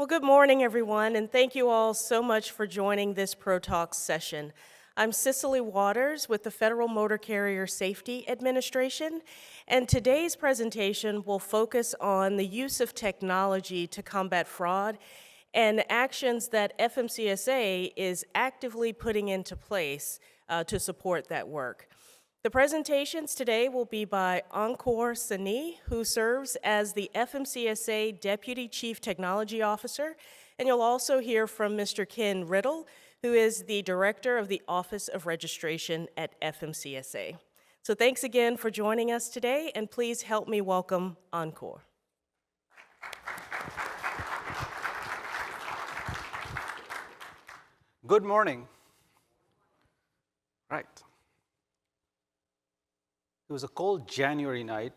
Well, good morning, everyone, and thank you all so much for joining this Pro Talks session. I'm Cicely Waters with the Federal Motor Carrier Safety Administration, and today's presentation will focus on the use of technology to combat fraud and actions that FMCSA is actively putting into place to support that work. The presentations today will be by Ankur Sani, who serves as the FMCSA Deputy Chief Technology Officer, and you'll also hear from Mr. Ken Riddle, who is the Director of the Office of Registration at FMCSA. So thanks again for joining us today, and please help me welcome Ankur. Good morning. Right. It was a cold January night,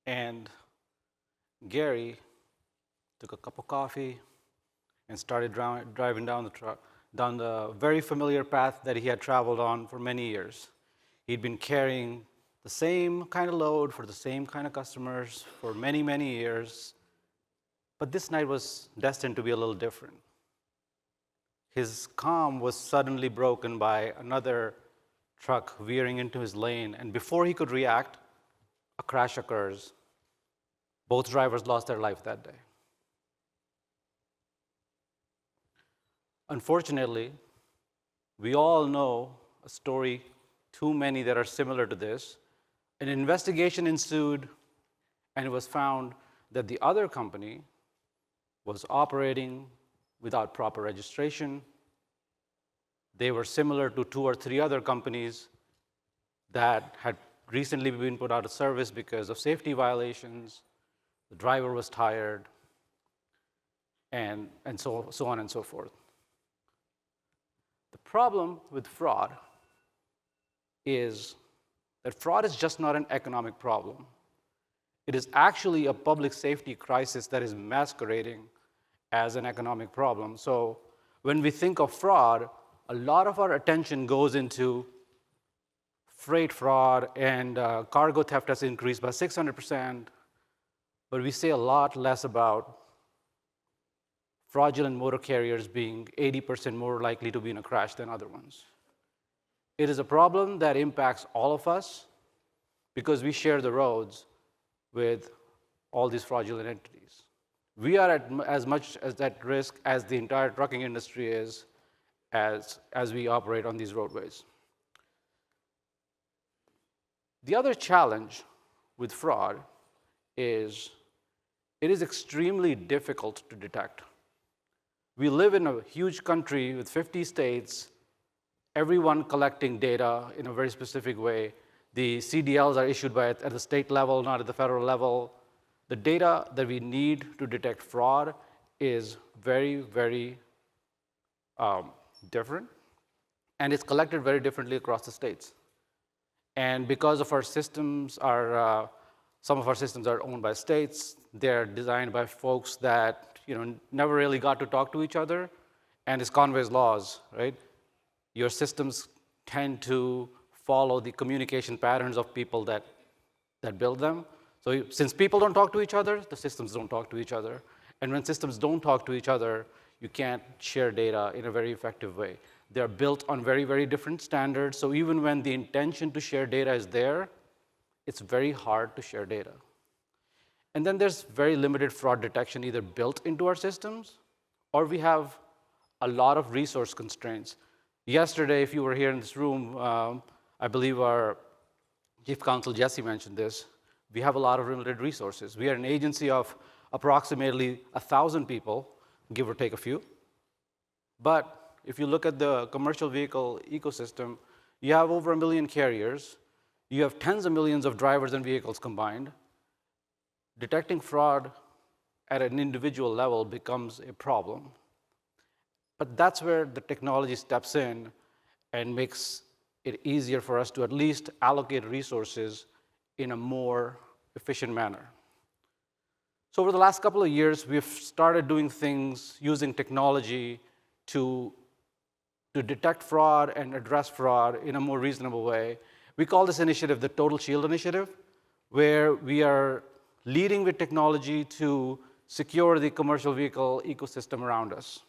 and Gary took a cup of coffee and started driving down the very familiar path that he had traveled on for many years. He'd been carrying the same kind of load for the same kind of customers for many, many years, but this night was destined to be a little different. His calm was suddenly broken by another truck veering into his lane, and before he could react, a crash occurs. Both drivers lost their life that day. Unfortunately, we all know a story, too many that are similar to this. An investigation ensued, and it was found that the other company was operating without proper registration. They were similar to 2 or 3 other companies that had recently been put out of service because of safety violations. The driver was tired, and so on and so forth. The problem with fraud is that fraud is just not an economic problem. It is actually a public safety crisis that is masquerading as an economic problem. So when we think of fraud, a lot of our attention goes into freight fraud, and cargo theft has increased by 600%, but we say a lot less about fraudulent motor carriers being 80% more likely to be in a crash than other ones. It is a problem that impacts all of us because we share the roads with all these fraudulent entities. We are at as much at risk as the entire trucking industry is as we operate on these roadways. The other challenge with fraud is it is extremely difficult to detect. We live in a huge country with 50 states, everyone collecting data in a very specific way. The CDLs are issued at the state level, not at the federal level. The data that we need to detect fraud is very, very different, and it's collected very differently across the states. And because of our systems, some of our systems are owned by states. They're designed by folks that never really got to talk to each other, and it's Conway's laws, right? Your systems tend to follow the communication patterns of people that build them. So since people don't talk to each other, the systems don't talk to each other. And when systems don't talk to each other, you can't share data in a very effective way. They're built on very, very different standards, so even when the intention to share data is there, it's very hard to share data. And then there's very limited fraud detection either built into our systems, or we have a lot of resource constraints. Yesterday, if you were here in this room, I believe our Chief Counsel Jesse mentioned this, we have a lot of limited resources. We are an agency of approximately 1,000 people, give or take a few. But if you look at the commercial vehicle ecosystem, you have over 1 million carriers. You have tens of millions of drivers and vehicles combined. Detecting fraud at an individual level becomes a problem. But that's where the technology steps in and makes it easier for us to at least allocate resources in a more efficient manner. So over the last couple of years, we've started doing things using technology to detect fraud and address fraud in a more reasonable way. We call this initiative the Total Shield Initiative, where we are leading with technology to secure the commercial vehicle ecosystem around us.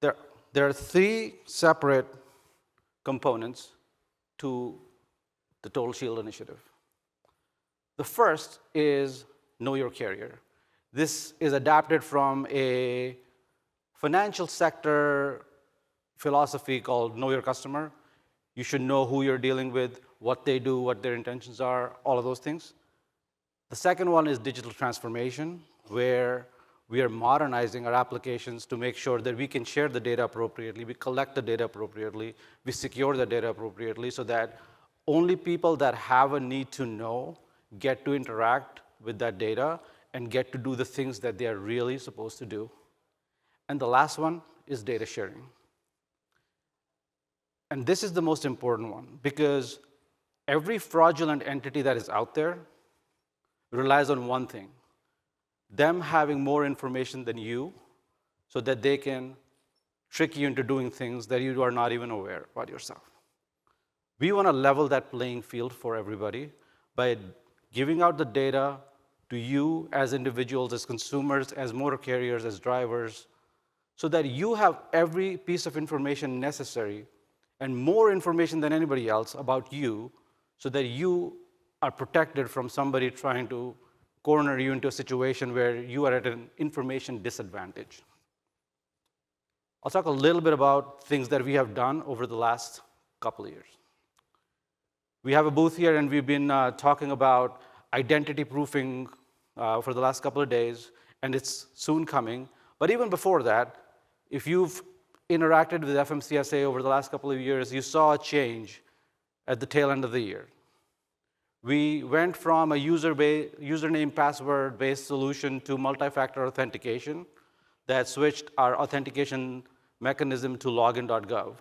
There are three separate components to the Total Shield initiative. The first is Know Your Carrier. This is adapted from a financial sector philosophy called Know Your Customer. You should know who you're dealing with, what they do, what their intentions are, all of those things. The second one is digital transformation, where we are modernizing our applications to make sure that we can share the data appropriately, we collect the data appropriately, we secure the data appropriately so that only people that have a need to know get to interact with that data and get to do the things that they are really supposed to do. And the last one is data sharing. And this is the most important one, because every fraudulent entity that is out there relies on one thing: them having more information than you so that they can trick you into doing things that you are not even aware about yourself. We want to level that playing field for everybody by giving out the data to you as individuals, as consumers, as motor carriers, as drivers, so that you have every piece of information necessary and more information than anybody else about you, so that you are protected from somebody trying to corner you into a situation where you are at an information disadvantage. I'll talk a little bit about things that we have done over the last couple of years. We have a booth here, and we've been talking about identity proofing for the last couple of days, and it's soon coming. But even before that, if you've interacted with FMCSA over the last couple of years, you saw a change at the tail end of the year. We went from a username password-based solution to multi-factor authentication that switched our authentication mechanism to login.gov.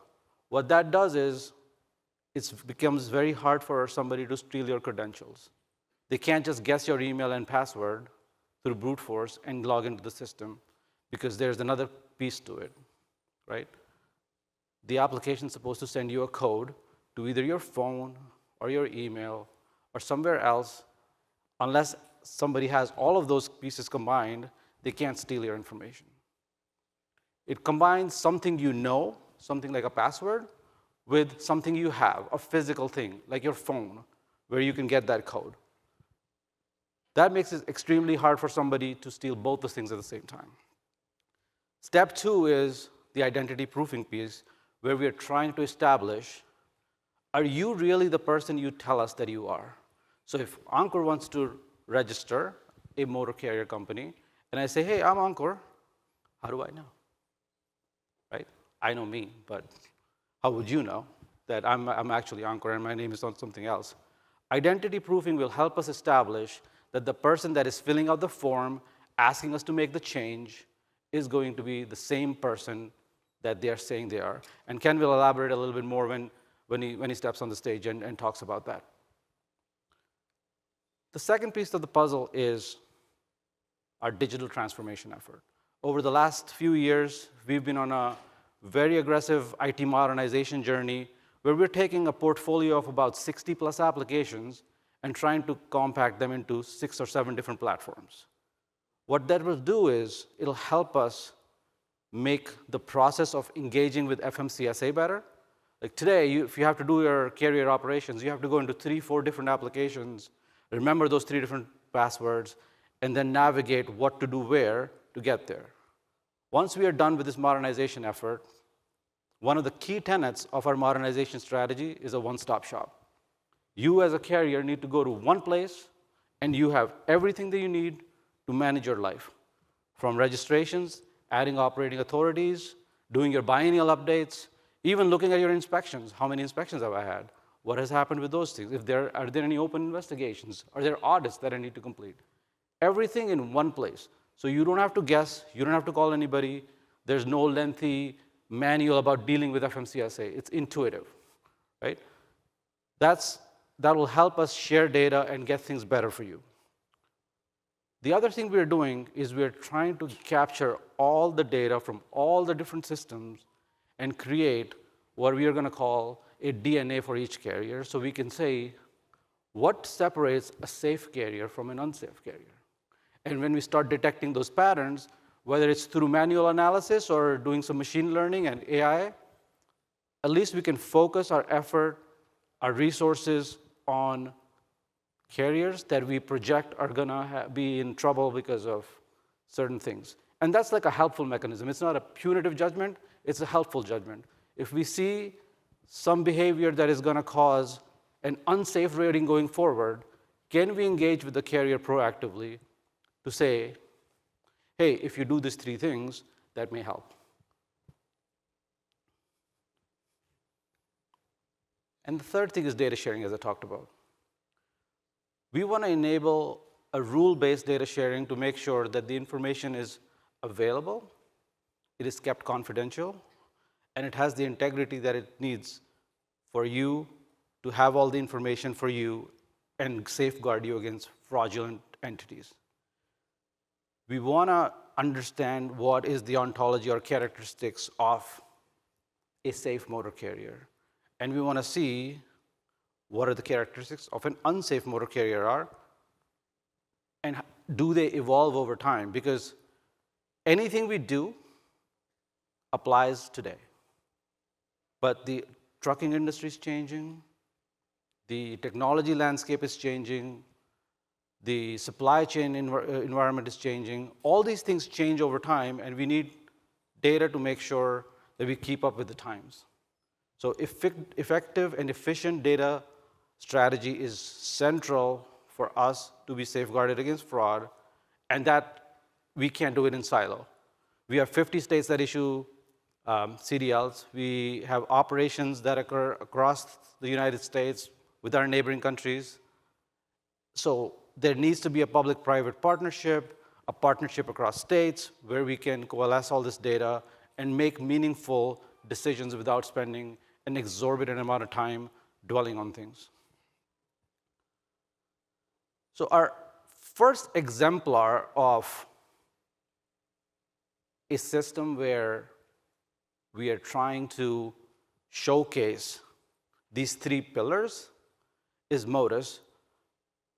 What that does is it becomes very hard for somebody to steal your credentials. They can't just guess your email and password through brute force and log into the system, because there's another piece to it, right? The application is supposed to send you a code to either your phone or your email or somewhere else. Unless somebody has all of those pieces combined, they can't steal your information. It combines something you know, something like a password, with something you have, a physical thing, like your phone, where you can get that code. That makes it extremely hard for somebody to steal both those things at the same time. Step two is the identity proofing piece, where we are trying to establish, are you really the person you tell us that you are? So if Ankur wants to register a motor carrier company, and I say, hey, I'm Ankur, how do I know? Right? I know me, but how would you know that I'm actually Ankur and my name is not something else? Identity proofing will help us establish that the person that is filling out the form, asking us to make the change, is going to be the same person that they are saying they are. And Ken will elaborate a little bit more when he steps on the stage and talks about that. The second piece of the puzzle is our digital transformation effort. Over the last few years, we've been on a very aggressive IT modernization journey where we're taking a portfolio of about 60+ applications and trying to compact them into 6 or 7 different platforms. What that will do is it'll help us make the process of engaging with FMCSA better. Like today, if you have to do your carrier operations, you have to go into 3, 4 different applications, remember those 3 different passwords, and then navigate what to do where to get there. Once we are done with this modernization effort, one of the key tenets of our modernization strategy is a one-stop shop. You as a carrier need to go to one place, and you have everything that you need to manage your life. From registrations, adding operating authorities, doing your biennial updates, even looking at your inspections. How many inspections have I had? What has happened with those things? Are there any open investigations? Are there audits that I need to complete? Everything in one place. So you don't have to guess, you don't have to call anybody. There's no lengthy manual about dealing with FMCSA. It's intuitive, right? That will help us share data and get things better for you. The other thing we're doing is we're trying to capture all the data from all the different systems and create what we are going to call a DNA for each carrier, so we can say what separates a safe carrier from an unsafe carrier. And when we start detecting those patterns, whether it's through manual analysis or doing some machine learning and AI, at least we can focus our effort, our resources on carriers that we project are going to be in trouble because of certain things. And that's like a helpful mechanism. It's not a punitive judgment. It's a helpful judgment. If we see some behavior that is going to cause an unsafe rating going forward, can we engage with the carrier proactively to say, hey, if you do these 3 things, that may help. And the third thing is data sharing, as I talked about. We want to enable a rule-based data sharing to make sure that the information is available, it is kept confidential, and it has the integrity that it needs for you to have all the information for you and safeguard you against fraudulent entities. We want to understand what is the ontology or characteristics of a safe motor carrier. And we want to see what are the characteristics of an unsafe motor carrier are, and do they evolve over time? Because anything we do applies today. But the trucking industry is changing, the technology landscape is changing, the supply chain environment is changing. All these things change over time, and we need data to make sure that we keep up with the times. So effective and efficient data strategy is central for us to be safeguarded against fraud, and that we can't do it in silo. We have 50 states that issue CDLs. We have operations that occur across the United States with our neighboring countries. So there needs to be a public-private partnership, a partnership across states where we can coalesce all this data and make meaningful decisions without spending an exorbitant amount of time dwelling on things. So our first exemplar of a system where we are trying to showcase these 3 pillars is Modus.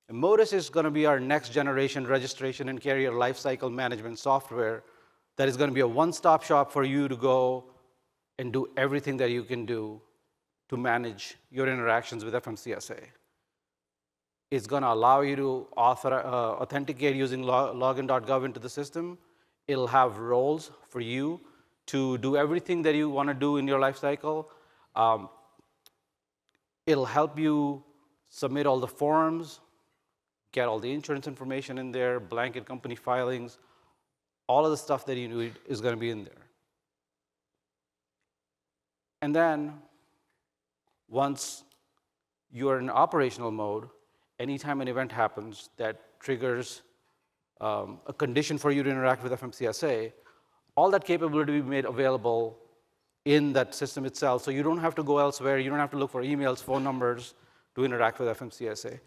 And Modus is going to be our next generation registration and carrier lifecycle management software that is going to be a one-stop shop for you to go and do everything that you can do to manage your interactions with FMCSA. It's going to allow you to authenticate using login.gov into the system. It'll have roles for you to do everything that you want to do in your life cycle. It'll help you submit all the forms, get all the insurance information in there, blanket company filings. All of the stuff that you need is going to be in there. And then once you're in operational mode, anytime an event happens that triggers a condition for you to interact with FMCSA, all that capability will be made available in that system itself. So you don't have to go elsewhere. You don't have to look for emails, phone numbers to interact with FMCSA.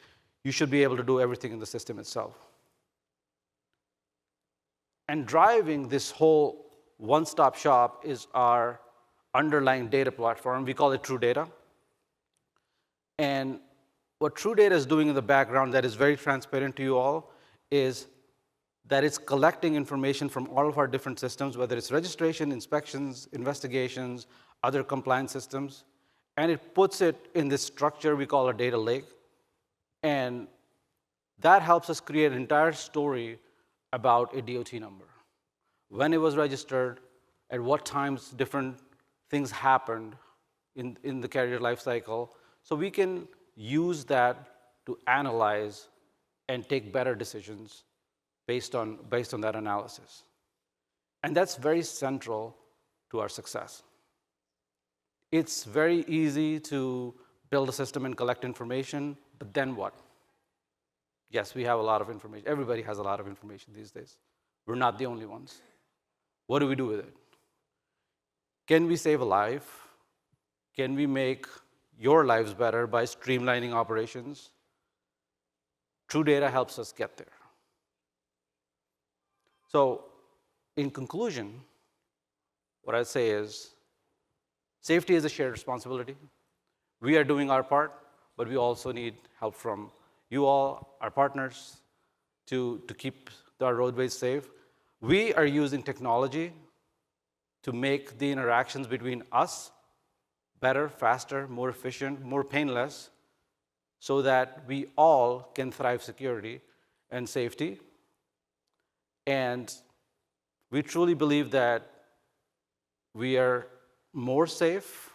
You should be able to do everything in the system itself. And driving this whole one-stop shop is our underlying data platform. We call it True Data. And what True Data is doing in the background that is very transparent to you all is that it's collecting information from all of our different systems, whether it's registration, inspections, investigations, other compliance systems, and it puts it in this structure we call a data lake. And that helps us create an entire story about a DOT number. When it was registered, at what times different things happened in the carrier life cycle, so we can use that to analyze and take better decisions based on that analysis. And that's very central to our success. It's very easy to build a system and collect information, but then what? Yes, we have a lot of information. Everybody has a lot of information these days. We're not the only ones. What do we do with it? Can we save a life? Can we make your lives better by streamlining operations? True Data helps us get there. So in conclusion, what I'd say is safety is a shared responsibility. We are doing our part, but we also need help from you all, our partners, to keep our roadways safe. We are using technology to make the interactions between us better, faster, more efficient, more painless, so that we all can thrive security and safety. And we truly believe that we are more safe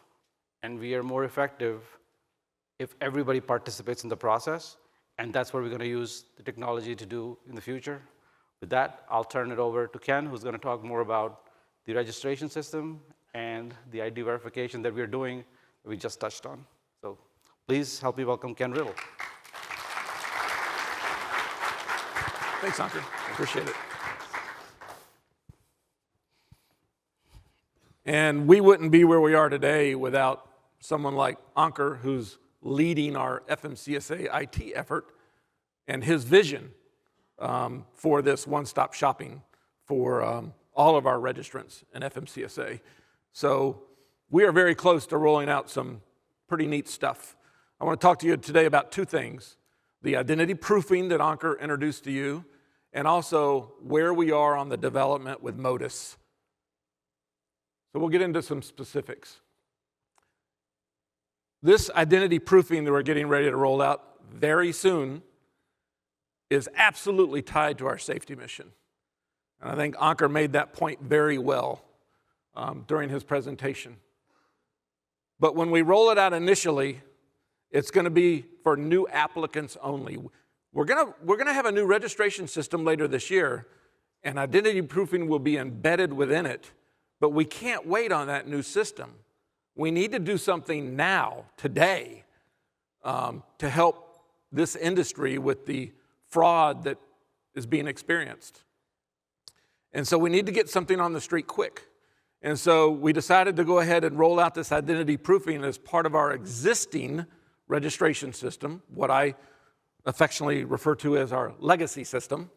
and we are more effective if everybody participates in the process. And that's what we're going to use the technology to do in the future. With that, I'll turn it over to Ken, who's going to talk more about the registration system and the ID verification that we're doing that we just touched on. So please help me welcome Ken Riddle. Thanks, Ankur. Appreciate it. And we wouldn't be where we are today without someone like Ankur, who's leading our FMCSA IT effort, and his vision for this one-stop shopping for all of our registrants in FMCSA. So we are very close to rolling out some pretty neat stuff. I want to talk to you today about two things: the identity proofing that Ankur introduced to you, and also where we are on the development with Modus. So we'll get into some specifics. This identity proofing that we're getting ready to roll out very soon is absolutely tied to our safety mission. And I think Ankur made that point very well during his presentation. But when we roll it out initially, it's going to be for new applicants only. We're going to have a new registration system later this year, and identity proofing will be embedded within it, but we can't wait on that new system. We need to do something now, today, to help this industry with the fraud that is being experienced. And so we need to get something on the street quick. And so we decided to go ahead and roll out this identity proofing as part of our existing registration system, what I affectionately refer to as our legacy system.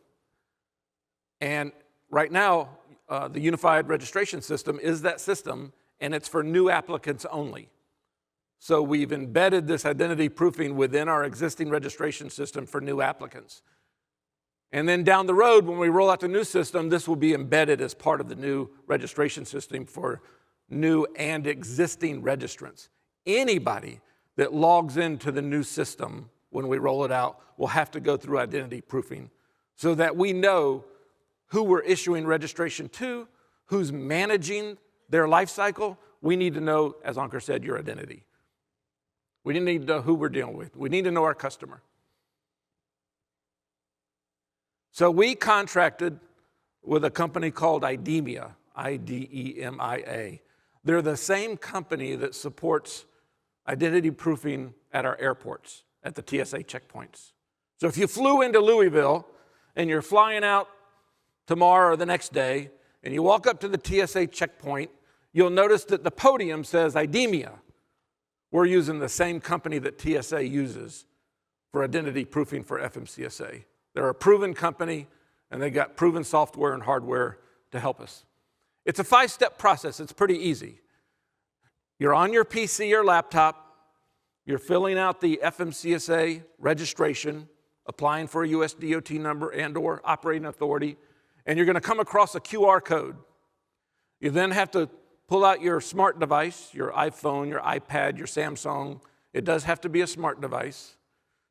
And right now, the unified registration system is that system, and it's for new applicants only. So we've embedded this identity proofing within our existing registration system for new applicants. And then down the road, when we roll out the new system, this will be embedded as part of the new registration system for new and existing registrants. Anybody that logs into the new system when we roll it out will have to go through identity proofing so that we know who we're issuing registration to, who's managing their life cycle. We need to know, as Ankur said, your identity. We need to know who we're dealing with. We need to know our customer. So we contracted with a company called IDEMIA, I-D-E-M-I-A. They're the same company that supports identity proofing at our airports, at the TSA checkpoints. So if you flew into Louisville and you're flying out tomorrow or the next day, and you walk up to the TSA checkpoint, you'll notice that the podium says IDEMIA. We're using the same company that TSA uses for identity proofing for FMCSA. They're a proven company, and they got proven software and hardware to help us. It's a 5-step process. It's pretty easy. You're on your PC or laptop. You're filling out the FMCSA registration, applying for a US DOT number and or operating authority, and you're going to come across a QR code. You then have to pull out your smart device, your iPhone, your iPad, your Samsung. It does have to be a smart device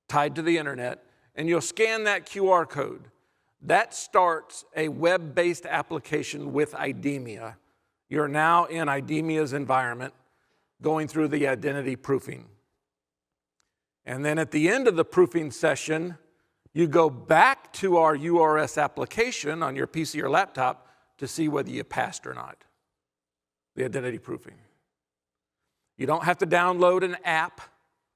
tied to the internet, and you'll scan that QR code. That starts a web-based application with IDEMIA. You're now in IDEMIA's environment going through the identity proofing. And then at the end of the proofing session, you go back to our URS application on your PC or laptop to see whether you passed or not, the identity proofing. You don't have to download an app.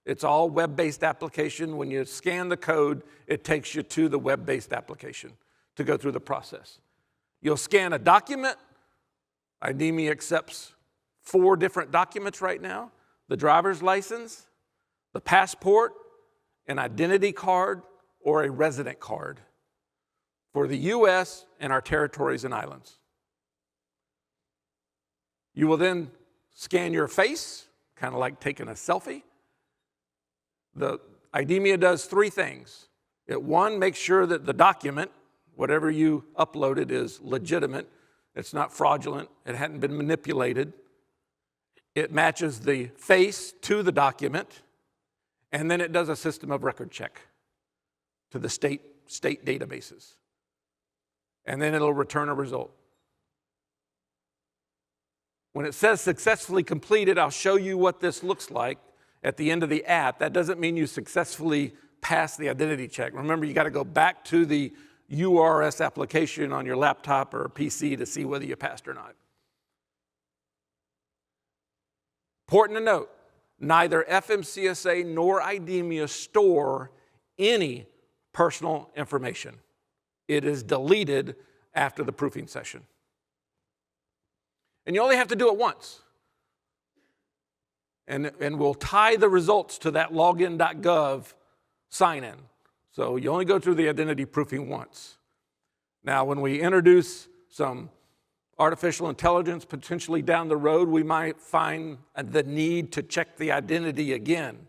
It's all web-based application. When you scan the code, it takes you to the web-based application to go through the process. You'll scan a document. IDEMIA accepts 4 different documents right now: the driver's license, the passport, an identity card, or a resident card for the U.S. and our territories and islands. You will then scan your face, kind of like taking a selfie. The IDEMIA does 3 things. It, 1, makes sure that the document, Whatever you uploaded is legitimate. It's not fraudulent. It hadn't been manipulated. It matches the face to the document, and then it does a system of record check to the state databases. And then it'll return a result. When it says successfully completed, I'll show you what this looks like at the end of the app. That doesn't mean you successfully passed the identity check. Remember, you got to go back to the URS application on your laptop or PC to see whether you passed or not. Important to note, neither FMCSA nor IDEMIA store any personal information. It is deleted after the proofing session. And you only have to do it once. And we'll tie the results to that login.gov sign-in. So you only go through the identity proofing once. Now, when we introduce some artificial intelligence potentially down the road, we might find the need to check the identity again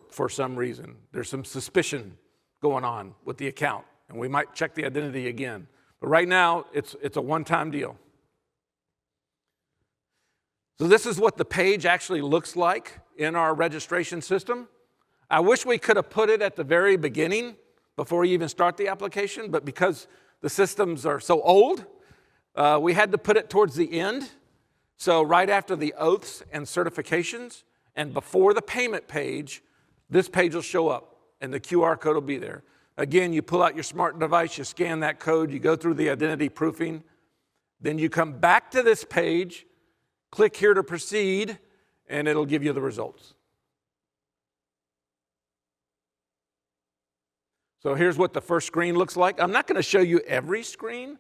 for some reason. There's some suspicion going on with the account, and we might check the identity again. But right now, it's a one-time deal. So this is what the page actually looks like in our registration system. I wish we could have put it at the very beginning before you even start the application, but because the systems are so old, we had to put it towards the end. So right after the oaths and certifications and before the payment page, this page will show up and the QR code will be there. Again, you pull out your smart device, you scan that code, you go through the identity proofing, then you come back to this page, click here to proceed, and it'll give you the results. So here's what the first screen looks like. I'm not going to show you every screen,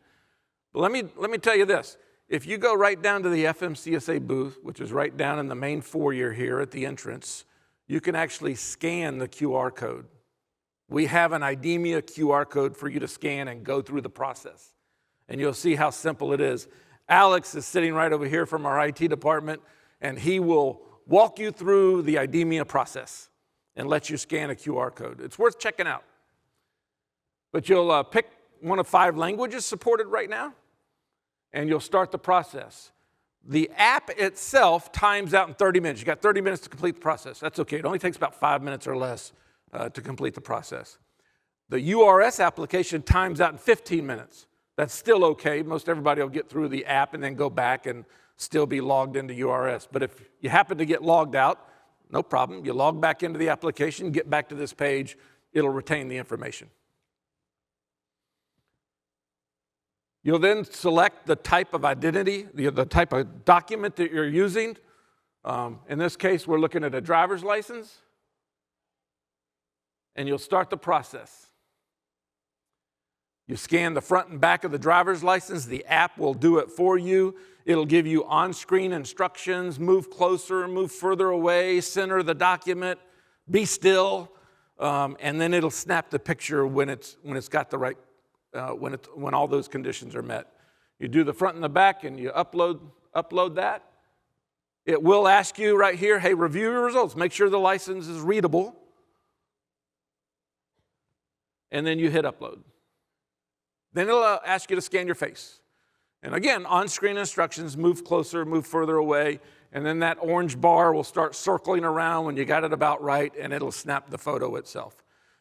but let me tell you this. If you go right down to the FMCSA booth, which is right down in the main foyer here at the entrance, you can actually scan the QR code. We have an IDEMIA QR code for you to scan and go through the process. And you'll see how simple it is. Alex is sitting right over here from our IT department, and he will walk you through the IDEMIA process and let you scan a QR code. It's worth checking out. But you'll pick one of 5 languages supported right now, and you'll start the process. The app itself times out in 30 minutes. You got 30 minutes to complete the process. That's okay. It only takes about 5 minutes or less to complete the process. The URS application times out in 15 minutes. That's still okay. Most everybody will get through the app and then go back and still be logged into URS. But if you happen to get logged out, no problem. You log back into the application, get back to this page, it'll retain the information. You'll then select the type of identity, the type of document that you're using. In this case, we're looking at a driver's license. And you'll start the process. You scan the front and back of the driver's license. The app will do it for you. It'll give you on-screen instructions, move closer, move further away, center the document, be still, and then it'll snap the picture when it's got the right, when all those conditions are met. You do the front and the back, and you upload that. It will ask you right here, hey, review your results. Make sure the license is readable. And then you hit upload. Then it'll ask you to scan your face. And again, on-screen instructions, move closer, move further away, and then that orange bar will start circling around when you got it about right, and it'll snap the photo itself.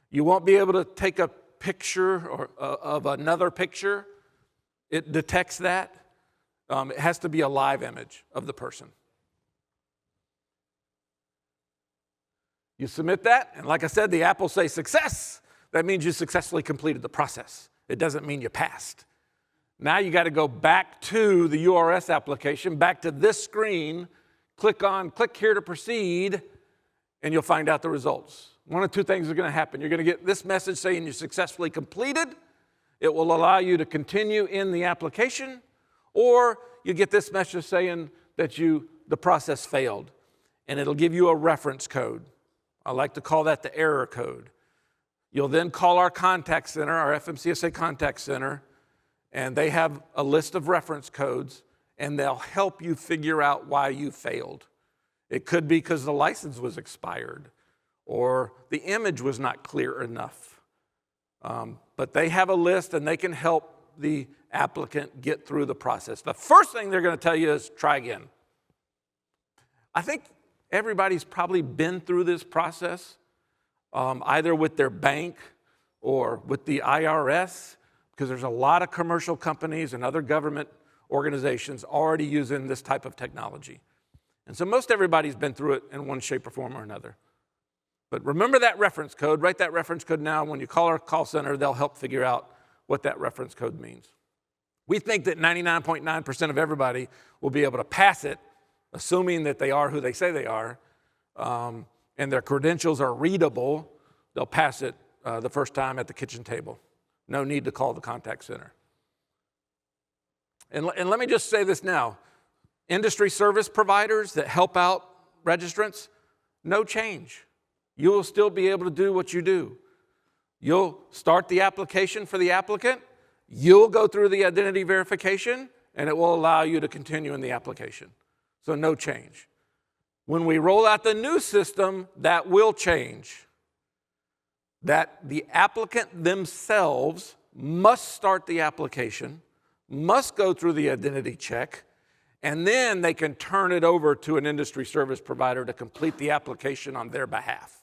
You won't be able to take a picture of another picture. It detects that. It has to be a live image of the person. You submit that, and like I said, the app will say success. That means you successfully completed the process. It doesn't mean you passed. Now you got to go back to the URS application, back to this screen, click here to proceed, and you'll find out the results. One of 2 things are going to happen. You're going to get this message saying you successfully completed. It will allow you to continue in the application, or you get this message saying that the process failed, and it'll give you a reference code. I like to call that the error code. You'll then call our contact center, our FMCSA contact center, and they have a list of reference codes, and they'll help you figure out why you failed. It could be because the license was expired, or the image was not clear enough, But they have a list, and they can help the applicant get through the process. The first thing they're going to tell you is try again. I think everybody's probably been through this process, either with their bank or with the IRS, because there's a lot of commercial companies and other government organizations already using this type of technology. And so most everybody's been through it in one shape or form or another. But remember that reference code. Write that reference code now. When you call our call center, they'll help figure out what that reference code means. We think that 99.9% of everybody will be able to pass it, assuming that they are who they say they are, and their credentials are readable. They'll pass it the first time at the kitchen table. No need to call the contact center. And let me just say this now. Industry service providers that help out registrants, no change. You will still be able to do what you do. You'll start the application for the applicant. You'll go through the identity verification, and it will allow you to continue in the application. So no change. When we roll out the new system, that will change. That the applicant themselves must start the application, must go through the identity check, and then they can turn it over to an industry service provider to complete the application on their behalf.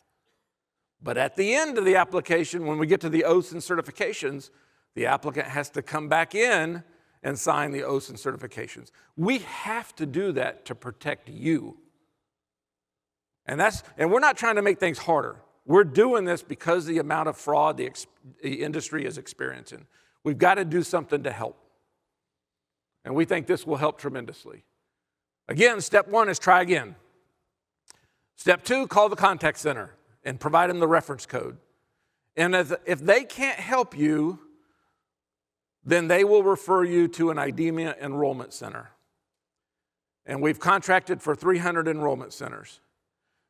But at the end of the application, when we get to the oaths and certifications, the applicant has to come back in and sign the oaths and certifications. We have to do that to protect you. And we're not trying to make things harder. We're doing this because of the amount of fraud the industry is experiencing. We've got to do something to help. And we think this will help tremendously. Again, step 1 is try again. Step 2, call the contact center and provide them the reference code. And if they can't help you, then they will refer you to an IDEMIA enrollment center. And we've contracted for 300 enrollment centers.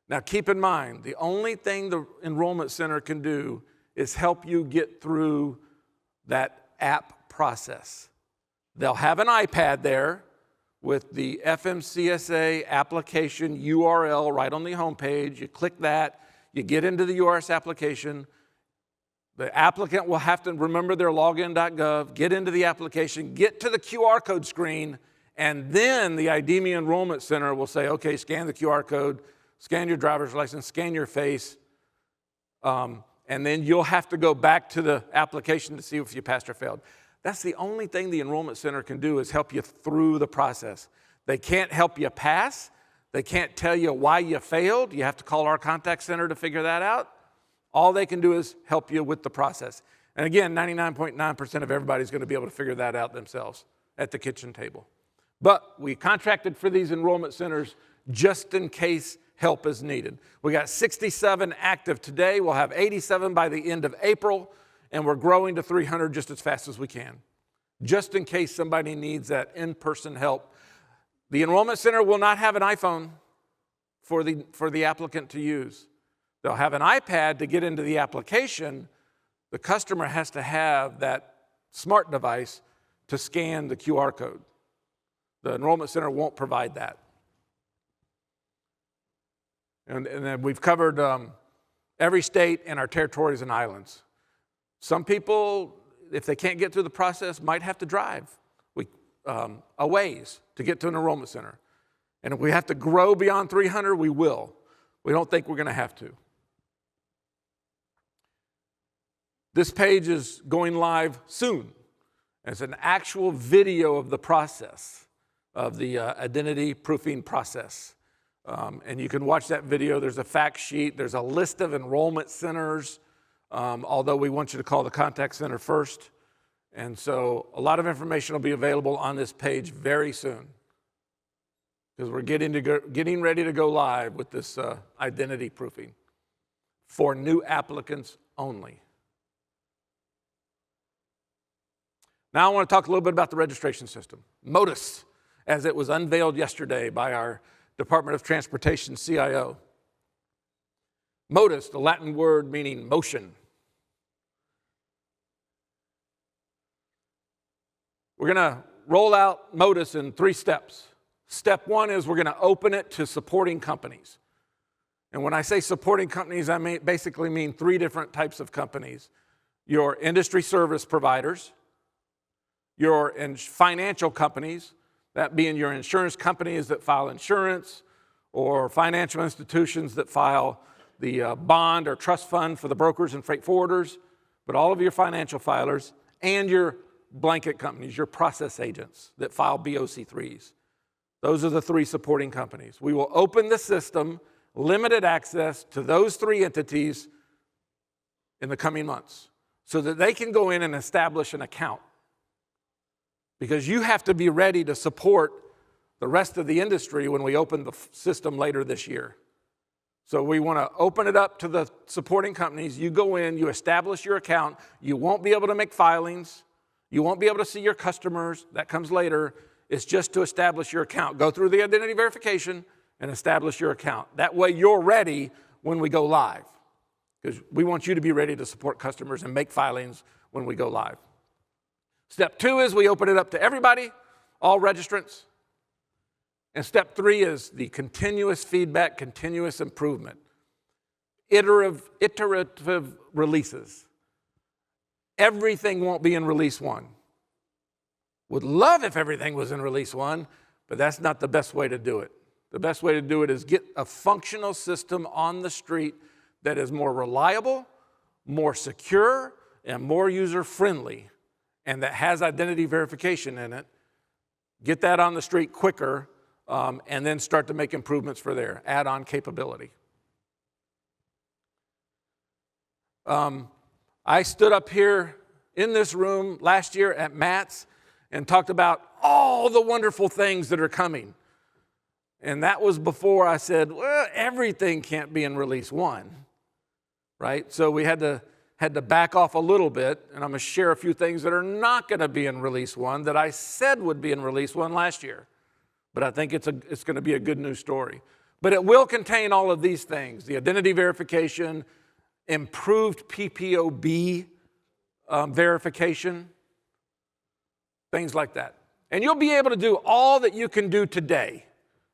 Now keep in mind, the only thing the enrollment center can do is help you get through that app process. They'll have an iPad there with the FMCSA application URL right on the homepage. You click that, you get into the URS application. The applicant will have to remember their login.gov, get into the application, get to the QR code screen, and then the IDEMIA Enrollment Center will say, okay, scan the QR code, scan your driver's license, scan your face, and then you'll have to go back to the application to see if you passed or failed. That's the only thing the Enrollment Center can do is help you through the process. They can't help you pass. They can't tell you why you failed. You have to call our contact center to figure that out. All they can do is help you with the process. And again, 99.9% of everybody's going to be able to figure that out themselves at the kitchen table. But we contracted for these enrollment centers just in case help is needed. We got 67 active today. We'll have 87 by the end of April, and we're growing to 300 just as fast as we can, just in case somebody needs that in-person help. The enrollment center will not have an iPhone for the applicant to use. They'll have an iPad to get into the application. The customer has to have that smart device to scan the QR code. The enrollment center won't provide that. And then we've covered every state and our territories and islands. Some people, if they can't get through the process, might have to drive a ways to get to an enrollment center. And if we have to grow beyond 300, we will. We don't think we're going to have to. This page is going live soon. It's an actual video of the process, of the identity proofing process. And you can watch that video. There's a fact sheet. There's a list of enrollment centers, although we want you to call the contact center first. And so a lot of information will be available on this page very soon, because we're getting ready to go live with this identity proofing for new applicants only. Now I want to talk a little bit about the registration system. MODIS, as it was unveiled yesterday by our Department of Transportation CIO. Modus, the Latin word meaning motion. We're going to roll out Modus in 3 steps. Step 1 is we're going to open it to supporting companies. And when I say supporting companies, I basically mean 3 different types of companies. your industry service providers, your financial companies, that being your insurance companies that file insurance, or financial institutions that file the bond or trust fund for the brokers and freight forwarders, but all of your financial filers, and your blanket companies, your process agents that file BOC3s. Those are the three supporting companies. We will open the system, limited access to those three entities in the coming months so that they can go in and establish an account. Because you have to be ready to support the rest of the industry when we open the system later this year. So we want to open it up to the supporting companies. You go in, you establish your account. You won't be able to make filings. You won't be able to see your customers. That comes later. It's just to establish your account. Go through the identity verification and establish your account. That way you're ready when we go live, because we want you to be ready to support customers and make filings when we go live. Step 2 is we open it up to everybody, all registrants. And step 3 is the continuous feedback, continuous improvement, iterative releases. Everything won't be in release 1. Would love if everything was in release 1, but that's not the best way to do it. The best way to do it is get a functional system on the street that is more reliable, more secure, and more user-friendly, and that has identity verification in it. Get that on the street quicker, and then start to make improvements for there, add-on capability. I stood up here in this room last year at Matt's and talked about all the wonderful things that are coming. And that was before I said, well, everything can't be in release 1, right? So we had to back off a little bit, and I'm going to share a few things that are not going to be in release 1 that I said would be in release 1 last year. But I think it's going to be a good news story. But it will contain all of these things: the identity verification, improved PPOB verification, things like that. And you'll be able to do all that you can do today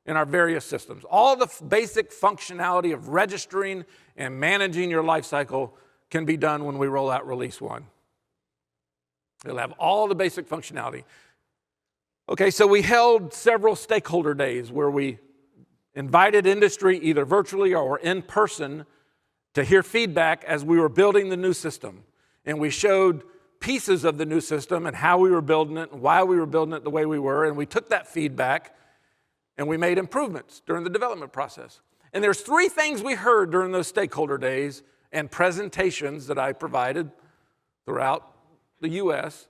in our various systems. All the basic functionality of registering and managing your life cycle can be done when we roll out release 1. It'll have all the basic functionality. Okay, so we held several stakeholder days where we invited industry, either virtually or in person, to hear feedback as we were building the new system. And we showed pieces of the new system and how we were building it and why we were building it the way we were. And we took that feedback and we made improvements during the development process. And there's 3 things we heard during those stakeholder days and presentations that I provided throughout the U.S.,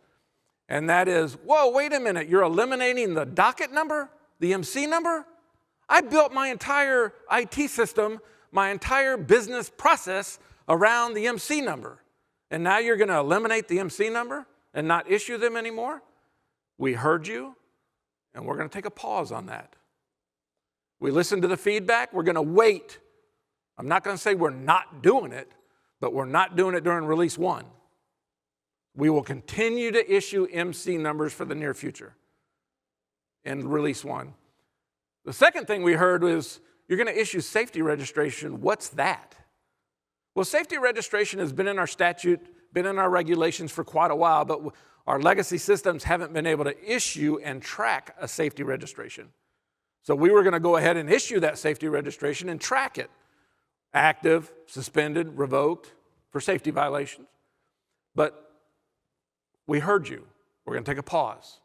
and that is, whoa, wait a minute, you're eliminating the docket number, the MC number? I built my entire IT system, my entire business process around the MC number, and now you're going to eliminate the MC number and not issue them anymore? We heard you, and we're going to take a pause on that. We listened to the feedback. We're going to wait. I'm not going to say we're not doing it, but we're not doing it during release 1. We will continue to issue MC numbers for the near future in release 1. The second thing we heard was, you're going to issue safety registration. What's that? Well, safety registration has been in our statute, been in our regulations for quite a while, but our legacy systems haven't been able to issue and track a safety registration. So we were going to go ahead and issue that safety registration and track it. Active, suspended, revoked for safety violations. But we heard you. We're going to take a pause.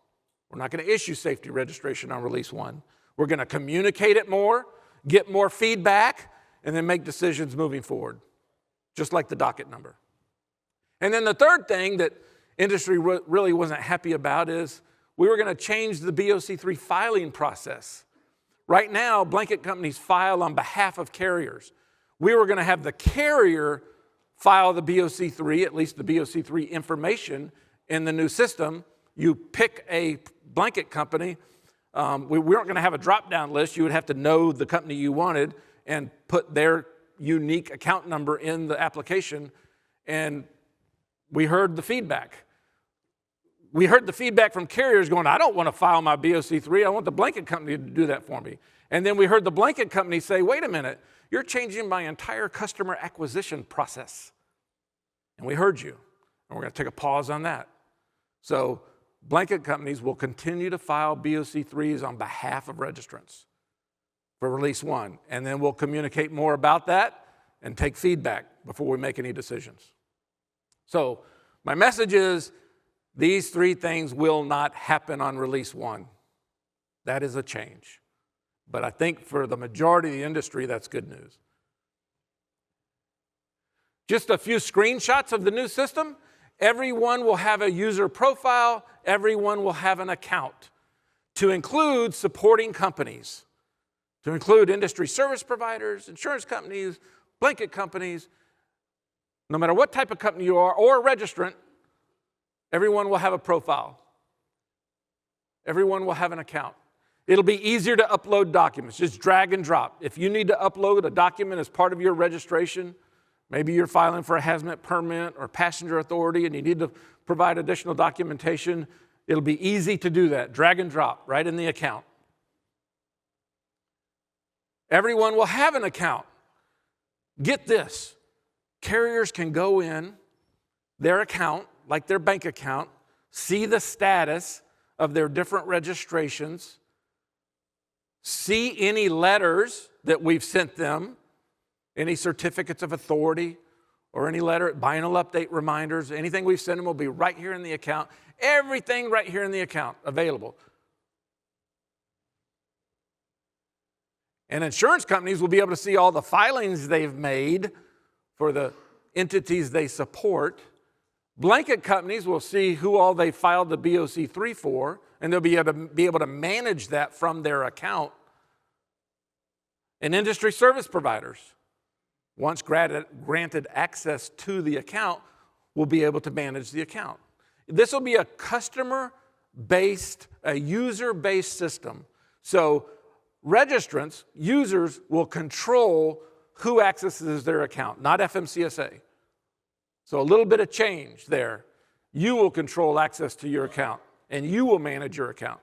We're not going to issue safety registration on release 1. We're going to communicate it more, get more feedback, and then make decisions moving forward, just like the docket number. And then the third thing that industry really wasn't happy about is we were going to change the BOC3 filing process. Right now, blanket companies file on behalf of carriers. We were going to have the carrier file the BOC3, at least the BOC3 information, in the new system. You pick a blanket company. We weren't going to have a drop-down list. You would have to know the company you wanted and put their unique account number in the application. And we heard the feedback. We heard the feedback from carriers going, I don't want to file my BOC3. I want the blanket company to do that for me. And then we heard the blanket company say, wait a minute, you're changing my entire customer acquisition process. And we heard you. And we're going to take a pause on that. So blanket companies will continue to file BOC3s on behalf of registrants for release 1. And then we'll communicate more about that and take feedback before we make any decisions. So my message is these 3 things will not happen on release 1. That is a change. But I think for the majority of the industry, that's good news. Just a few screenshots of the new system. Everyone will have a user profile. Everyone will have an account, to include supporting companies, to include industry service providers, insurance companies, blanket companies. No matter what type of company you are or a registrant, everyone will have a profile. Everyone will have an account. It'll be easier to upload documents. Just drag and drop. If you need to upload a document as part of your registration, maybe you're filing for a hazmat permit or passenger authority and you need to provide additional documentation, it'll be easy to do that. Drag and drop right in the account. Everyone will have an account. Get this. Carriers can go in their account, like their bank account, see the status of their different registrations, see any letters that we've sent them, any certificates of authority, or any letter, biennial update reminders, anything we've sent them will be right here in the account. Everything right here in the account available. And insurance companies will be able to see all the filings they've made for the entities they support. Blanket companies will see who all they filed the BOC3 for, and they'll be able to manage that from their account. And industry service providers, once granted access to the account, will be able to manage the account. This will be a customer-based, a user-based system. So registrants, users, will control who accesses their account, not FMCSA. So a little bit of change there. You will control access to your account, and you will manage your account.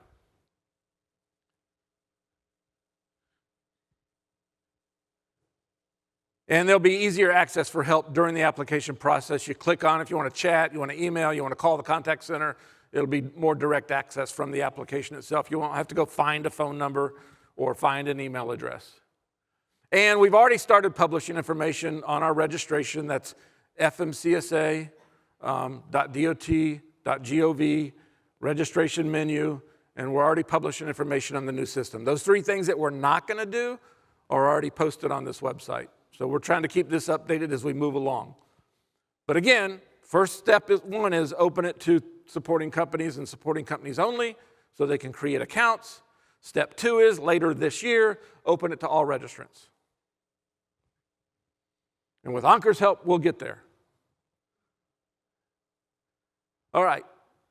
And there'll be easier access for help during the application process. You click on if you want to chat, you want to email, you want to call the contact center. It'll be more direct access from the application itself. You won't have to go find a phone number or find an email address. And we've already started publishing information on our registration. That's fmcsa.dot.gov, registration menu, and we're already publishing information on the new system. Those 3 things that we're not going to do are already posted on this website. So we're trying to keep this updated as we move along. But again, first step is open it to supporting companies and supporting companies only so they can create accounts. Step 2 is later this year, open it to all registrants. And with Ankur's help, we'll get there. All right,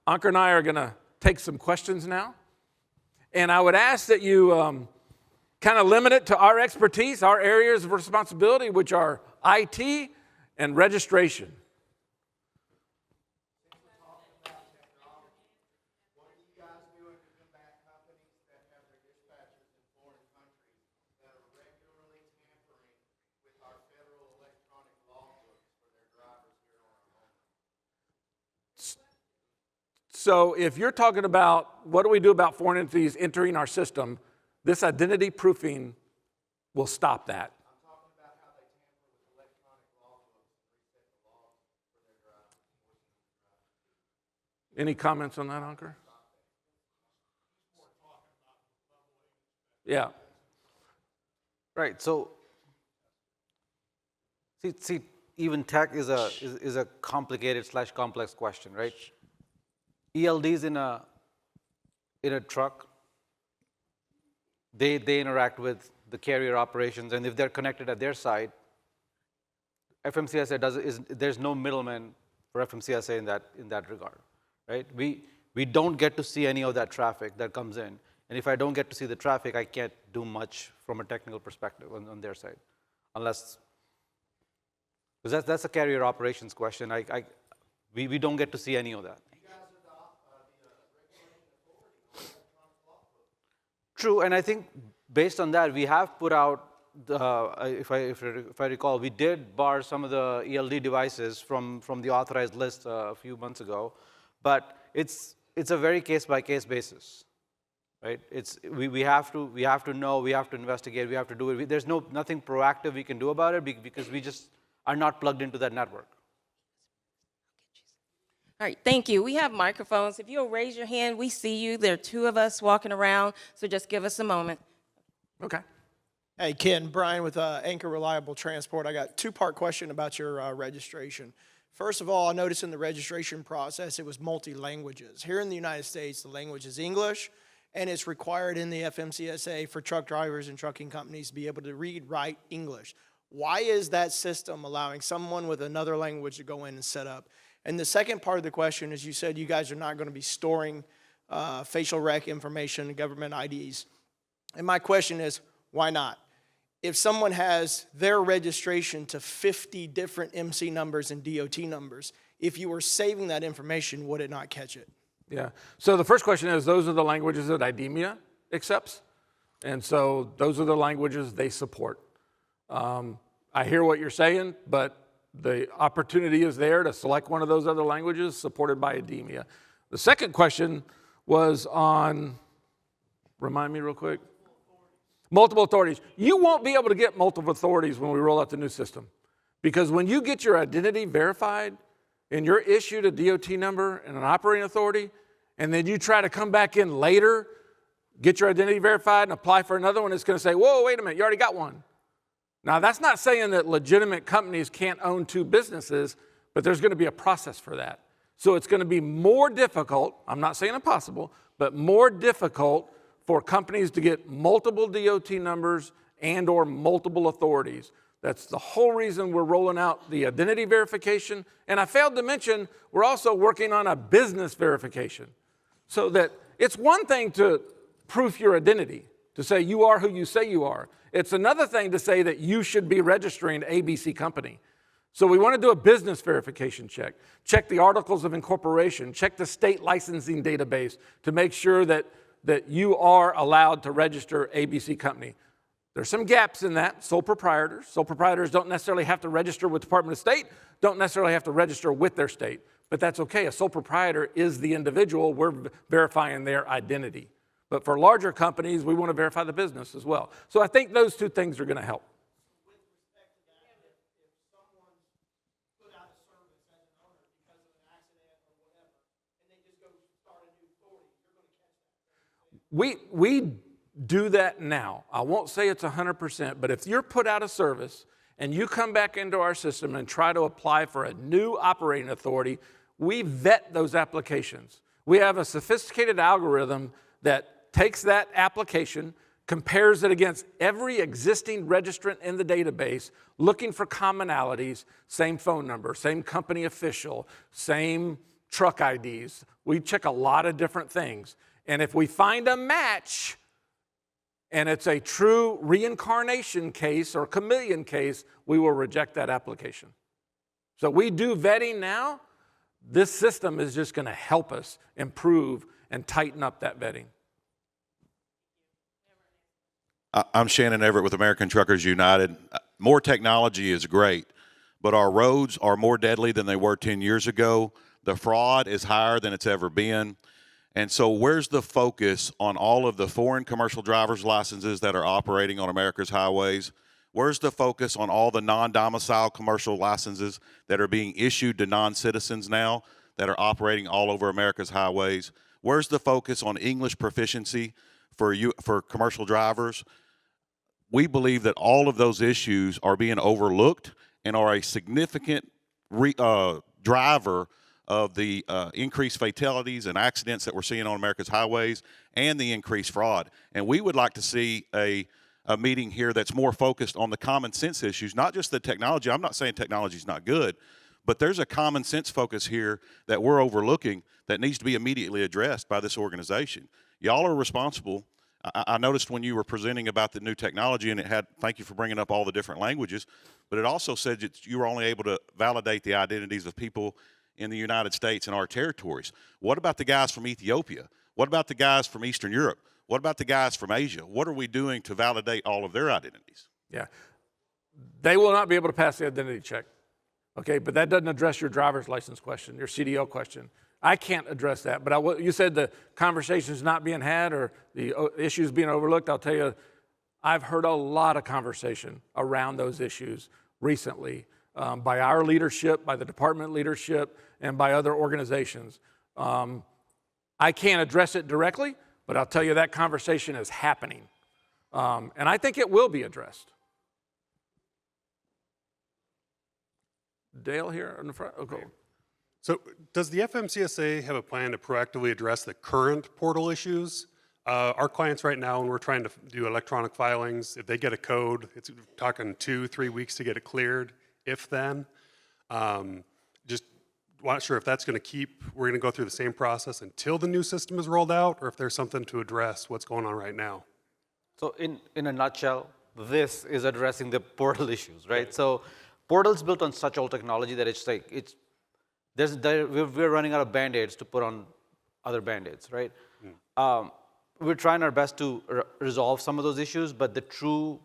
Ankur and I are going to take some questions now. And I would ask that you kind of limit it to our expertise, our areas of responsibility, which are IT and registration. What are you guys doing to combat companies that have their dispatchers in foreign countries that are regularly tampering with our federal electronic logbooks for their drivers here on our homeland? So if you're talking about what do we do about foreign entities entering our system, this identity proofing will stop that. I'm talking about how they tamper with electronic logbooks and reset the logs for their drivers. Any comments on that, Ankur? Yeah. Right. So, see, even tech is a complicated / complex question, right? ELDs in a truck, they interact with the carrier operations, and if they're connected at their side, FMCSA there's no middleman for FMCSA in that regard, right? We don't get to see any of that traffic that comes in, and if I don't get to see the traffic, I can't do much from a technical perspective on their side, unless because that's a carrier operations question. We don't get to see any of that. The regulation authority on electronic logbook. True, and I think based on that, we have put out if I recall, we did bar some of the ELD devices from the authorized list a few months ago, but it's a very case-by-case basis, right? We have to know, we have to investigate, we have to do it. There's nothing proactive we can do about it because we just are not plugged into that network. All right, thank you. We have microphones. If you'll raise your hand, we see you. There are two of us walking around, so just give us a moment. Okay. Hey, Ken, Brian with Anchor Reliable Transport. I got two-part question about your registration. First of all, I noticed in the registration process it was multi-languages. Here in the United States, the language is English, and it's required in the FMCSA for truck drivers and trucking companies to be able to read, write English. Why is that system allowing someone with another language to go in and set up? And the second part of the question is you said you guys are not going to be storing facial rec information, government IDs. And my question is, why not? If someone has their registration to 50 different MC numbers and DOT numbers, if you were saving that information, would it not catch it? Yeah. So the first question is, those are the languages that IDEMIA accepts. And so those are the languages they support. I hear what you're saying, but the opportunity is there to select one of those other languages supported by IDEMIA. The second question was on, remind me real quick. Multiple authorities. You won't be able to get multiple authorities when we roll out the new system. Because when you get your identity verified and you're issued a DOT number and an operating authority, and then you try to come back in later, get your identity verified and apply for another one, it's going to say, whoa, wait a minute, you already got one. Now, that's not saying that legitimate companies can't own two businesses, but there's going to be a process for that. So it's going to be more difficult, I'm not saying impossible, but more difficult for companies to get multiple DOT numbers and or multiple authorities. That's the whole reason we're rolling out the identity verification. And I failed to mention, we're also working on a business verification. So that it's one thing to proof your identity, to say you are who you say you are. It's another thing to say that you should be registering ABC company. So we want to do a business verification check. Check the articles of incorporation. Check the state licensing database to make sure that you are allowed to register ABC company. There's some gaps in that. Sole proprietors. Sole proprietors don't necessarily have to register with Department of State, don't necessarily have to register with their state. But that's okay. A sole proprietor is the individual. We're verifying their identity. But for larger companies, we want to verify the business as well. So I think those two things are going to help. With respect to that, if someone's put out a service as an owner because of an accident or whatever, and they just go start a new authority, you're going to catch that. We do that now. I won't say it's 100%, but if you're put out of service and you come back into our system and try to apply for a new operating authority, we vet those applications. We have a sophisticated algorithm that takes that application, compares it against every existing registrant in the database, looking for commonalities, same phone number, same company official, same truck IDs. We check a lot of different things. And if we find a match, and it's a true reincarnation case or chameleon case, we will reject that application. So we do vetting now. This system is just going to help us improve and tighten up that vetting. I'm Shannon Everett with American Truckers United. More technology is great, but our roads are more deadly than they were 10 years ago. The fraud is higher than it's ever been. And so where's the focus on all of the foreign commercial driver's licenses that are operating on America's highways? Where's the focus on all the non-domicile commercial licenses that are being issued to non-citizens now that are operating all over America's highways? Where's the focus on English proficiency for commercial drivers? We believe that all of those issues are being overlooked and are a significant driver of the increased fatalities and accidents that we're seeing on America's highways and the increased fraud. And we would like to see a meeting here that's more focused on the common sense issues, not just the technology. I'm not saying technology is not good, but there's a common sense focus here that we're overlooking that needs to be immediately addressed by this organization. Y'all are responsible. I noticed when you were presenting about the new technology, and it had, thank you for bringing up all the different languages, but it also said that you were only able to validate the identities of people in the United States and our territories. What about the guys from Ethiopia? What about the guys from Eastern Europe? What about the guys from Asia? What are we doing to validate all of their identities? Yeah. They will not be able to pass the identity check, okay? But that doesn't address your driver's license question, your CDL question. I can't address that, but you said the conversation's not being had or the issues being overlooked. I'll tell you, I've heard a lot of conversation around those issues recently by our leadership, by the department leadership, and by other organizations. I can't address it directly, but I'll tell you that conversation is happening. And I think it will be addressed. Dale here in the front. Okay. So does the FMCSA have a plan to proactively address the current portal issues? Our clients right now, when we're trying to do electronic filings, if they get a code, it's talking 2-3 weeks to get it cleared, if then. Just not sure if that's going to keep, we're going to go through the same process until the new system is rolled out, or if there's something to address what's going on right now. So in a nutshell, this is addressing the portal issues, right? So portal's built on such old technology that it's like, we're running out of Band-Aids to put on other Band-Aids, right? We're trying our best to resolve some of those issues, but the true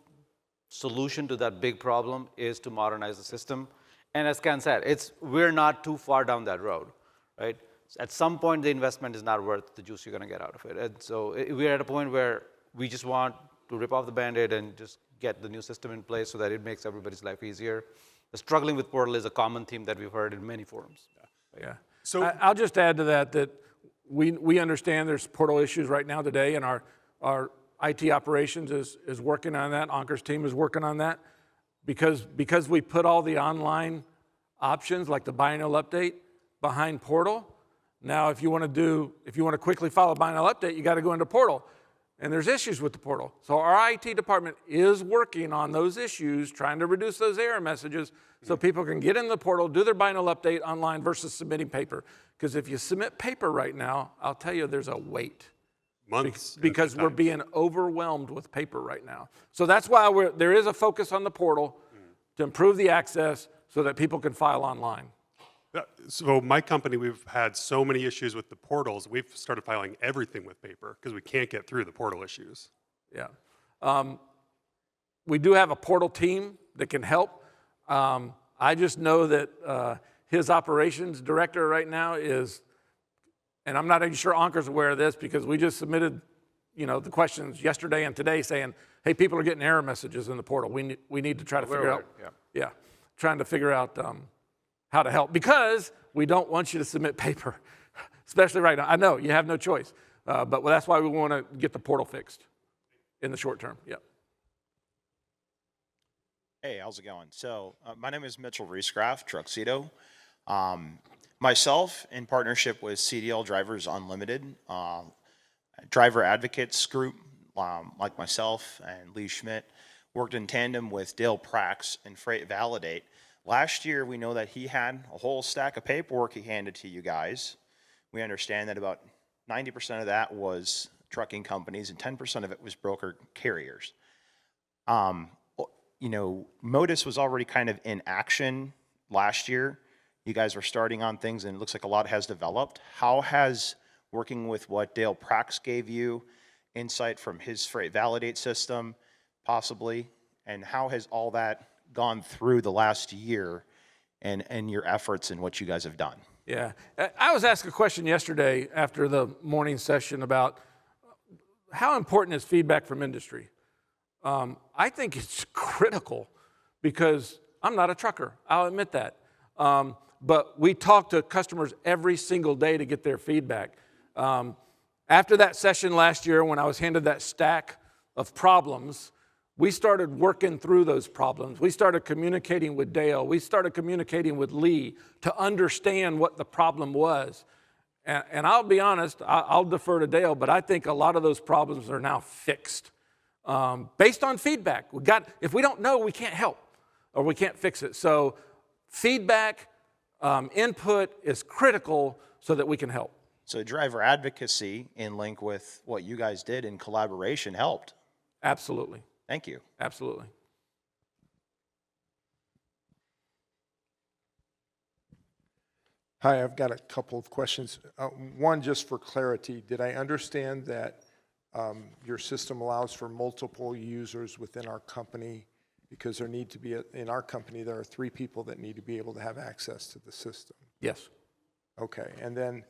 solution to that big problem is to modernize the system. And as Ken said, we're not too far down that road, right? At some point, the investment is not worth the juice you're going to get out of it. And so we're at a point where we just want to rip off the Band-Aid and just get the new system in place so that it makes everybody's life easier. The struggling with portal is a common theme that we've heard in many forums. Yeah. So I'll just add to that we understand there's portal issues right now today, and our IT operations is working on that. Ankur's team is working on that because we put all the online options like the biennial update behind portal. Now, if you want to quickly file a biennial update, you got to go into portal. And there's issues with the portal. So our IT department is working on those issues, trying to reduce those error messages so people can get in the portal, do their biennial update online versus submitting paper. Because if you submit paper right now, I'll tell you there's a wait. Months. Because we're being overwhelmed with paper right now. So that's why there is a focus on the portal to improve the access so that people can file online. So my company, we've had so many issues with the portals, we've started filing everything with paper because we can't get through the portal issues. Yeah. We do have a portal team that can help. I just know that his operations director right now is, and I'm not even sure Ankur's aware of this because we just submitted, the questions yesterday and today saying, hey, people are getting error messages in the portal. We need to try to figure out, trying to figure out how to help, because we don't want you to submit paper, especially right now. I know you have no choice, but that's why we want to get the portal fixed in the short term. Yep. Hey, how's it going? So my name is Mitchell Reescraft, Truxedo. Myself, in partnership with CDL Drivers Unlimited, driver advocates group, like myself and Lee Schmidt, worked in tandem with Dale Prax and Freight Validate. Last year, we know that he had a whole stack of paperwork he handed to you guys. We understand that about 90% of that was trucking companies and 10% of it was broker carriers. Modus was already kind of in action last year. You guys were starting on things, and it looks like a lot has developed. How has working with what Dale Prax gave you, insight from his Freight Validate system, possibly, and how has all that gone through the last year and your efforts and what you guys have done? Yeah. I was asked a question yesterday after the morning session about how important is feedback from industry. I think it's critical because I'm not a trucker. I'll admit that. But we talk to customers every single day to get their feedback. After that session last year, when I was handed that stack of problems, we started working through those problems. We started communicating with Dale. We started communicating with Lee to understand what the problem was. And I'll be honest, I'll defer to Dale, but I think a lot of those problems are now fixed based on feedback. If we don't know, we can't help or we can't fix it. So feedback, input is critical so that we can help. So driver advocacy in link with what you guys did in collaboration helped. Absolutely. Thank you. Absolutely. Hi, I've got a couple of questions. One, just for clarity, did I understand that your system allows for multiple users within our company Because there need to be, in our company, there are 3 people that need to be able to have access to the system. Yes. Okay, and then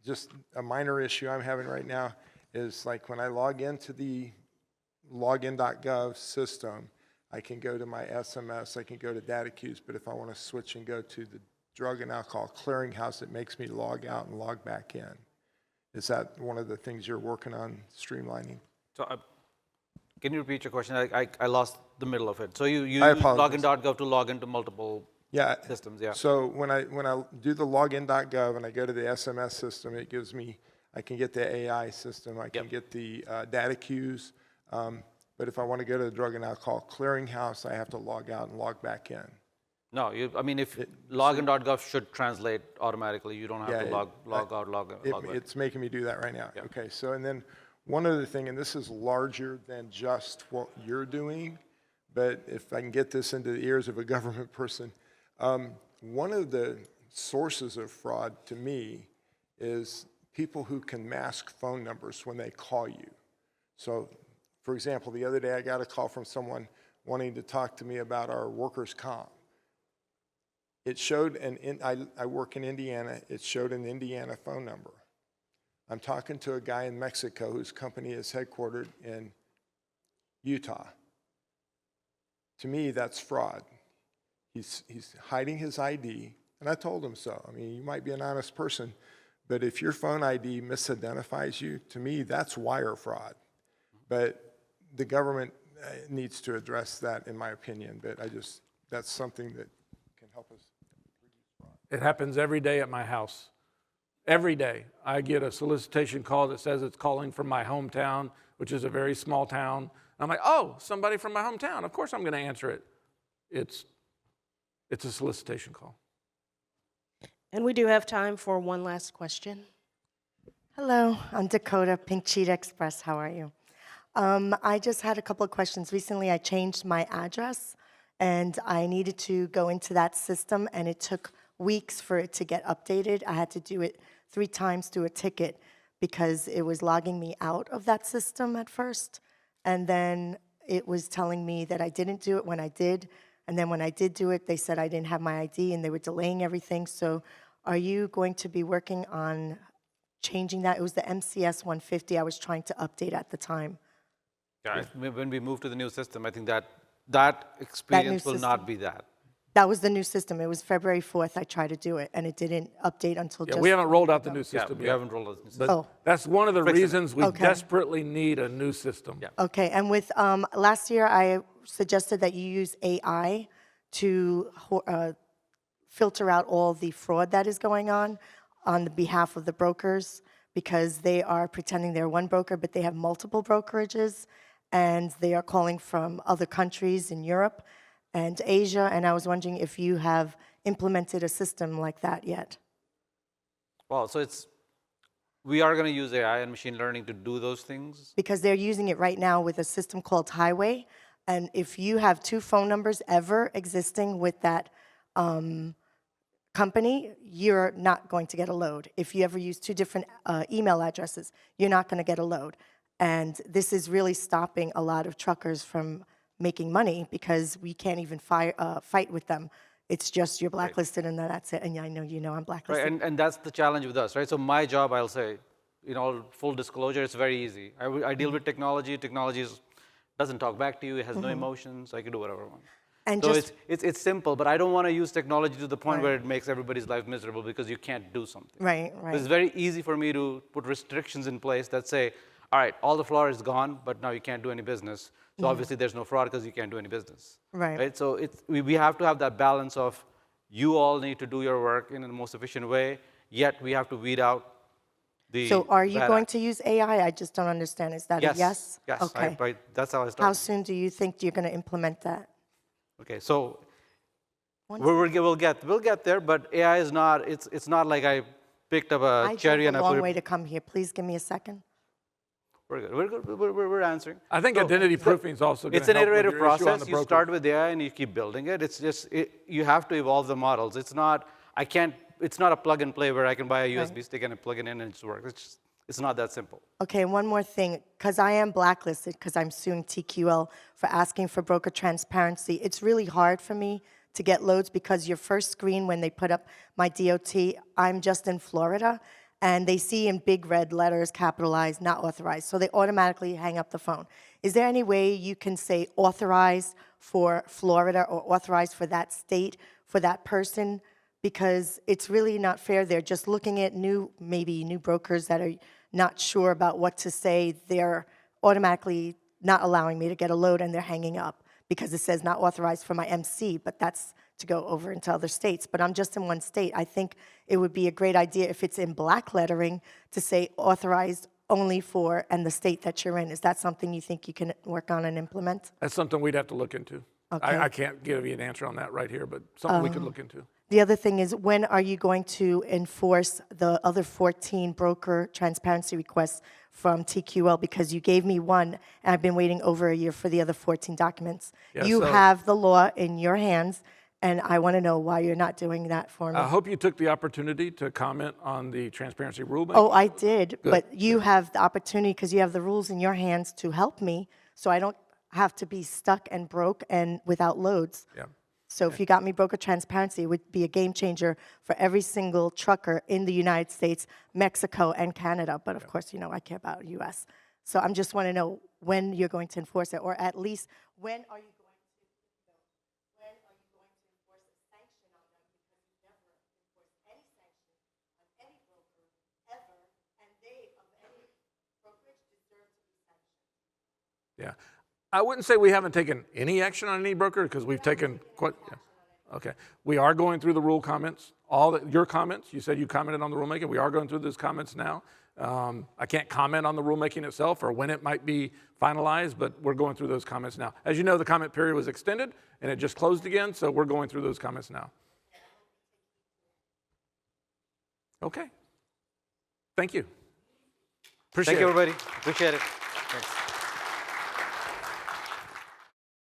just a minor issue I'm having right now is like when I log into the login.gov system, I can go to my SMS, I can go to DataQs, but if I want to switch and go to the Drug and Alcohol Clearinghouse, it makes me log out and log back in. Is that one of the things you're working on streamlining? So, can you repeat your question? I lost the middle of it. So you use I apologize. login.gov to log into multiple systems, yeah. So when I do the login.gov and I go to the SMS system, it gives me, I can get the AI system, I can get the DataQs, but if I want to go to the Drug and Alcohol Clearinghouse, I have to log out and log back in. No, if login.gov should translate automatically. You don't have to log out, log in. It's making me do that right now. Yeah. Okay, so and then one other thing, and this is larger than just what you're doing, but if I can get this into the ears of a government person, one of the sources of fraud to me is people who can mask phone numbers when they call you. So, for example, the other day I got a call from someone wanting to talk to me about our workers' comp. It showed, I work in Indiana, it showed an Indiana phone number. I'm talking to a guy in Mexico whose company is headquartered in Utah. To me, that's fraud. He's hiding his ID, and I told him so. I mean, you might be an honest person, but if your phone ID misidentifies you, to me, that's wire fraud. But the government needs to address that, in my opinion, but that's something that can help us reduce fraud. It happens every day at my house. Every day I get a solicitation call that says it's calling from my hometown, which is a very small town. I'm like, oh, somebody from my hometown. Of course I'm going to answer it. It's a solicitation call. And we do have time for one last question. Hello, I'm Dakota, Pink Cheetah Express. How are you? I just had a couple of questions. Recently, I changed my address, and I needed to go into that system, and it took weeks for it to get updated. I had to do it 3 times through a ticket because it was logging me out of that system at first, and then it was telling me that I didn't do it when I did, and then when I did do it, they said I didn't have my ID, and they were delaying everything. So are you going to be working on changing that? It was the MCS 150 I was trying to update at the time. Yeah, when we move to the new system, I think that experience will not be that. That was the new system. It was February 4th I tried to do it, and it didn't update until just... We haven't rolled out the new system We yet. haven't rolled out the new system. Oh. That's one of the reasons we Okay. desperately need a new system. Yeah. Okay, and with last year, I suggested that you use AI to filter out all the fraud that is going on the behalf of the brokers, because they are pretending they're one broker, but they have multiple brokerages, and they are calling from other countries in Europe and Asia, and I was wondering if you have implemented a system like that yet. Well, so we are going to use AI and machine learning to do those things. Because they're using it right now with a system called Highway, and if you have 2 phone numbers ever existing with that company, you're not going to get a load. If you ever use 2 different email addresses, you're not going to get a load. And this is really stopping a lot of truckers from making money because we can't even fight with them. It's just you're blacklisted and that's it. And I know you know I'm blacklisted. Right, and that's the challenge with us, right? So my job, I'll say, full disclosure, it's very easy. I deal with technology. Technology doesn't talk back to you. It has no emotions. I can do whatever I want. And so just, it's simple, but I don't want to use technology to the point where it makes everybody's life miserable because you can't do something. Right. It's very easy for me to put restrictions in place that say, all right, all the fraud is gone, but now you can't do any business. So obviously there's no fraud because you can't do any business. Right? So we have to have that balance of you all need to do your work in the most efficient way, yet we have to weed out the So are you bad going actors. to use AI? I just don't understand. Is that a yes? Yes. Okay. That's how I started. How soon do you think you're going to implement that? Okay, so we'll get there, but AI is not. It's not like I picked up a cherry and I I drove a put long way it. to come here. Please give me a second. We're good. We're good. We're answering. I think identity proofing is also going It's to an help with iterative your issue on process. the You broker. start with AI and you keep building it. It's just you have to evolve the models. It's not. It's not a plug and play where I can buy a USB stick and plug it in and it just works. It's not that simple. Okay, and one more thing, because I am blacklisted because I'm suing TQL for asking for broker transparency. It's really hard for me to get loads because your first screen when they put up my DOT, I'm just in Florida, and they see in big red letters, capitalized, not authorized, so they automatically hang up the phone. Is there any way you can say authorized for Florida or authorized for that state, for that person? Because it's really not fair. They're just looking at maybe new brokers that are not sure about what to say. They're automatically not allowing me to get a load, and they're hanging up because it says not authorized for my MC, but that's to go over into other states. But I'm just in one state. I think it would be a great idea if it's in black lettering to say authorized only for and the state that you're in. Is that something you think you can work on and implement? That's something we'd have to look into. Okay. I can't give you an answer on that right here, but something we could look into. The other thing is, when are you going to enforce the other 14 broker transparency requests from TQL? Because you gave me one, and I've been waiting over a year for the other 14 documents. Yeah, you so- have the law in your hands, and I want to know why you're not doing that for me. I hope you took the opportunity to comment on the transparency rulemaking. Oh, I did, but you have the opportunity because you have the rules in your hands to help me, so I don't have to be stuck and broke and without loads. Yeah. So if you got me broker transparency, it would be a game changer for every single trucker in the United States, Mexico, and Canada. But of course, you know, I care about U.S. So I just want to know when you're going to enforce it, or at least when are you going to enforce a sanction on them, because you never enforce any sanction on any broker ever, and they, of any brokerage, deserve to be sanctioned. Yeah. I wouldn't say we haven't taken any action on any broker, because we've taken quite. Yeah. Okay. We are going through the rule comments. Your comments. You said you commented on the rulemaking. We are going through those comments now. I can't comment on the rulemaking itself or when it might be finalized, but we're going through those comments now. As you know, the comment period was extended and it just closed again, so we're going through those comments now. Okay. Thank you. Appreciate Thank you, it. everybody. Appreciate it. Thanks.